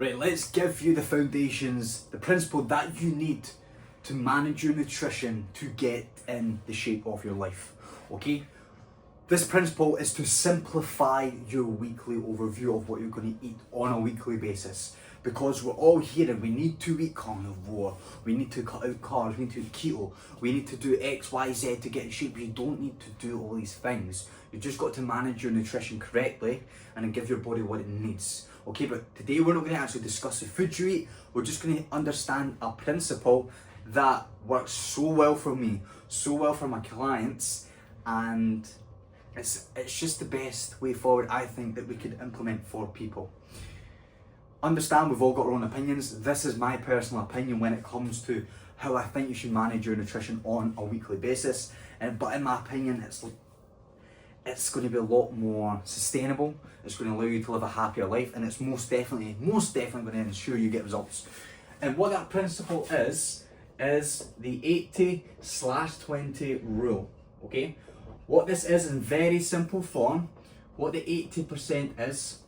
Right, let's give you the foundations, the principle that you need to manage your nutrition to get in the shape of your life, okay? This principle is to simplify your weekly overview of what you're going to eat on a weekly basis, because we're all here and we need to eat carnivore, we need to cut out carbs, we need to eat keto, we need to do X, Y, Z to get in shape. You don't need to do all these things. You just got to manage your nutrition correctly and then give your body what it needs. Okay, but today we're not going to actually discuss the food you eat. We're just going to understand a principle that works so well for me, so well for my clients, and it's just the best way forward, I think, that we could implement for people. Understand we've all got our own opinions. This is my personal opinion when it comes to how I think you should manage your nutrition on a weekly basis. But in my opinion, it's going to be a lot more sustainable. It's going to allow you to live a happier life, and it's most definitely going to ensure you get results. And what that principle is the 80/20 rule, okay? What this is in very simple form, what the 80% is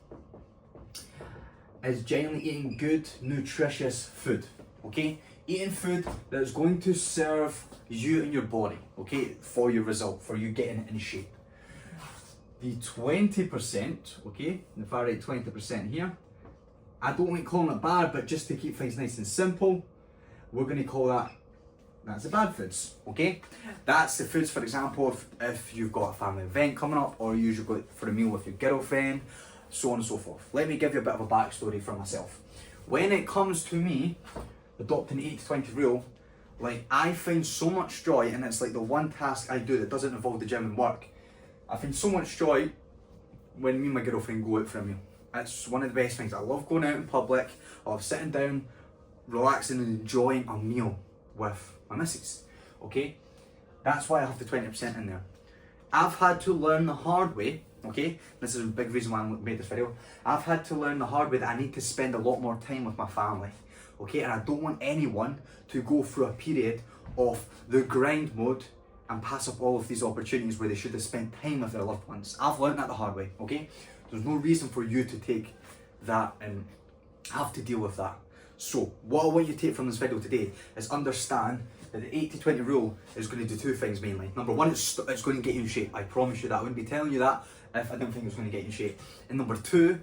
generally eating good, nutritious food, okay? Eating food that is going to serve you and your body, okay, for your result, for you getting in shape. The 20%, okay, the far right 20% here, I don't like calling it bad, but just to keep things nice and simple, we're going to call that's the bad foods, okay? That's the foods, for example, if you've got a family event coming up, or you usually go for a meal with your girlfriend, so on and so forth. Let me give you a bit of a backstory for myself. When it comes to me adopting the 80/20 rule, like, I find so much joy, and it's like the one task I do that doesn't involve the gym and work. I find so much joy when me and my girlfriend go out for a meal. It's one of the best things. I love going out in public, or sitting down, relaxing and enjoying a meal with my missus, okay? That's why I have the 20% in there. I've had to learn the hard way, okay? This is a big reason why I made this video. I've had to learn the hard way that I need to spend a lot more time with my family, okay? And I don't want anyone to go through a period of the grind mode and pass up all of these opportunities where they should have spent time with their loved ones. I've learned that the hard way, okay? There's no reason for you to take that and have to deal with that. So, what I want you to take from this video today is understand that the 80/20 rule is going to do two things mainly. Number one, it's going to get you in shape. I promise you that. I wouldn't be telling you that if I didn't think it was going to get you in shape. And number two,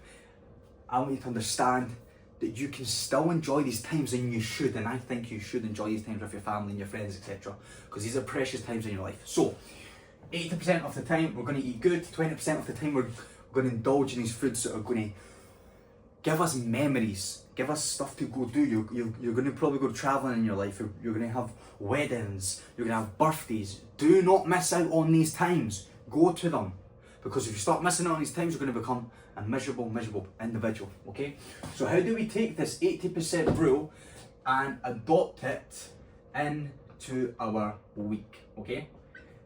I want you to understand that you can still enjoy these times, and you should, and I think you should enjoy these times with your family and your friends, etc. Because these are precious times in your life. So, 80% of the time we're going to eat good, 20% of the time we're going to indulge in these foods that are going to give us memories, give us stuff to go do. You're going to probably go traveling in your life, you're going to have weddings, you're going to have birthdays. Do not miss out on these times. Go to them. Because if you start missing out on these times, you're going to become a miserable individual, okay? So how do we take this 80% rule and adopt it into our week, okay?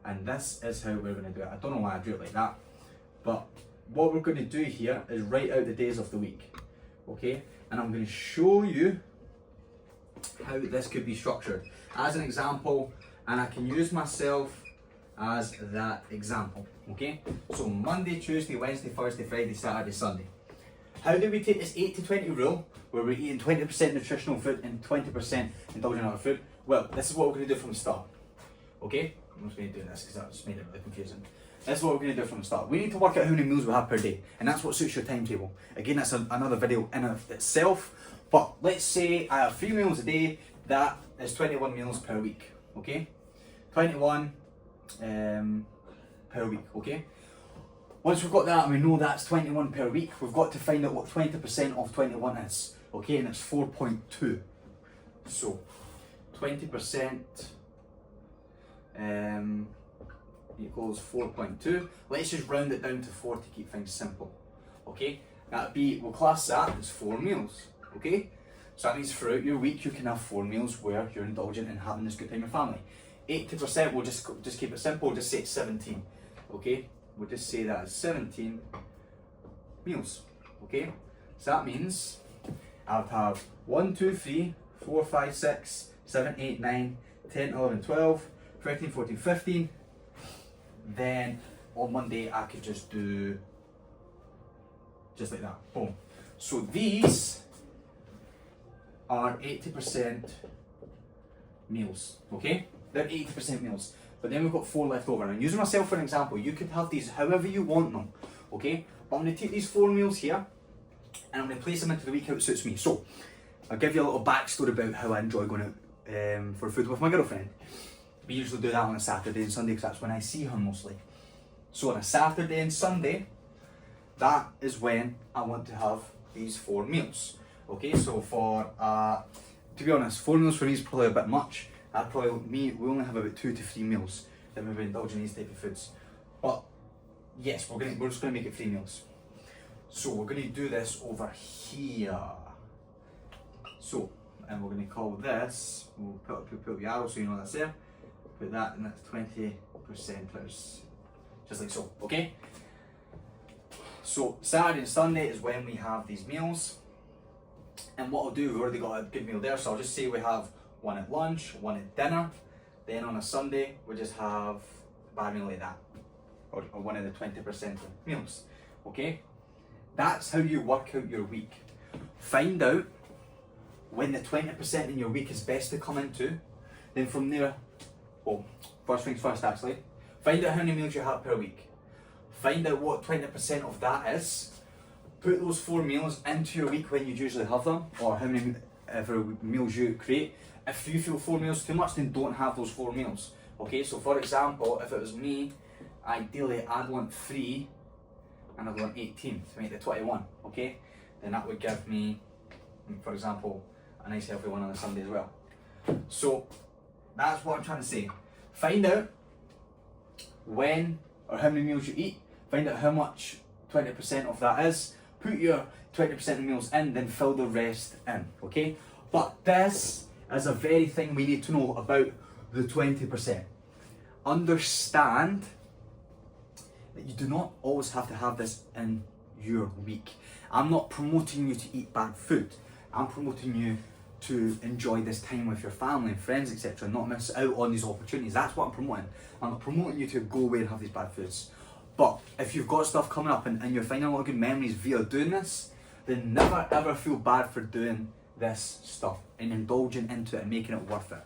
And this is how we're going to do it. I don't know why I do it like that, but what we're going to do here is write out the days of the week, okay? And I'm going to show you how this could be structured as an example, and I can use myself as that example, okay? So Monday, Tuesday, Wednesday, Thursday, Friday, Saturday, Sunday. How do we take this 80/20 rule where we're eating 20% nutritional food and 20% indulging in other food? Well, this is what we're going to do from the start, okay? I'm just going to do this because that just made it really confusing. This is what we're going to do from the start. We need to work out how many meals we have per day, and that's what suits your timetable. Again, that's another video in of itself, but let's say I have 3 meals a day. That is 21 meals per week, okay? 21 per week, okay? Once we've got that and we know that's 21 per week, we've got to find out what 20% of 21 is, okay? And it's 4.2. So 20% equals 4.2. Let's just round it down to 4 to keep things simple, okay? That'd be, we'll class that as 4 meals, okay? So that means throughout your week you can have 4 meals where you're indulging and having this good time with family. 80%, we'll just keep it simple, we'll just say it's 17, okay? We'll just say that as 17 meals, okay? So that means I would have 1, 2, 3, 4, 5, 6, 7, 8, 9, 10, 11, 12, 13, 14, 15. Then on Monday I could just do just like that, boom. So these are 80% meals, okay? They're 80% meals. But then we've got 4 left over. And using myself for an example, you could have these however you want them, okay? But I'm going to take these 4 meals here and I'm going to place them into the week how it suits me. So, I'll give you a little backstory about how I enjoy going out for food with my girlfriend. We usually do that on a Saturday and Sunday because that's when I see her mostly. So on a Saturday and Sunday, that is when I want to have these 4 meals. Okay, so for, to be honest, 4 meals for me is probably a bit much. We only have about 2 to 3 meals that we indulge in these type of foods. But yes, we're just gonna make it 3 meals. So we're gonna do this over here. So, and we're gonna call this, we'll put the arrow so you know that's there. Put that, and that's 20%ers. Just like so, okay? So Saturday and Sunday is when we have these meals. And what I'll do, we've already got a good meal there, so I'll just say we have 1 at lunch, 1 at dinner. Then on a Sunday, we just have a bad meal like that. Or 1 of the 20% meals, okay? That's how you work out your week. Find out when the 20% in your week is best to come into. Then from there, well, first things first actually, find out how many meals you have per week. Find out what 20% of that is. Put those 4 meals into your week when you usually have them, or how many meals you create. If you feel 4 meals too much, then don't have those 4 meals. Okay, so for example, if it was me, ideally I'd want 3 and I'd want 18 to make the 21, okay? Then that would give me, for example, a nice healthy one on a Sunday as well. So that's what I'm trying to say. Find out when or how many meals you eat. Find out how much 20% of that is. Put your 20% of meals in, then fill the rest in, okay? But this is a very thing we need to know about the 20%. Understand that you do not always have to have this in your week. I'm not promoting you to eat bad food. I'm promoting you to enjoy this time with your family and friends, etc. Not miss out on these opportunities. That's what I'm promoting. I'm not promoting you to go away and have these bad foods. But if you've got stuff coming up and you're finding a lot of good memories via doing this, then never ever feel bad for doing this stuff and indulging into it and making it worth it.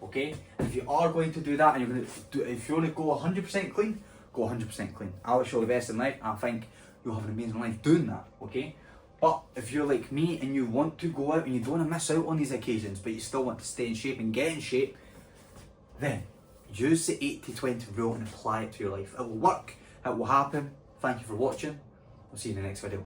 Okay? If you are going to do that and you're going to do, if you want to go 100% clean, go 100% clean. I wish you all the best in life. I think you'll have an amazing life doing that. Okay? But if you're like me and you want to go out and you don't want to miss out on these occasions, but you still want to stay in shape and get in shape, then use the 80-20 rule and apply it to your life. It will work. It will happen. Thank you for watching. I'll see you in the next video.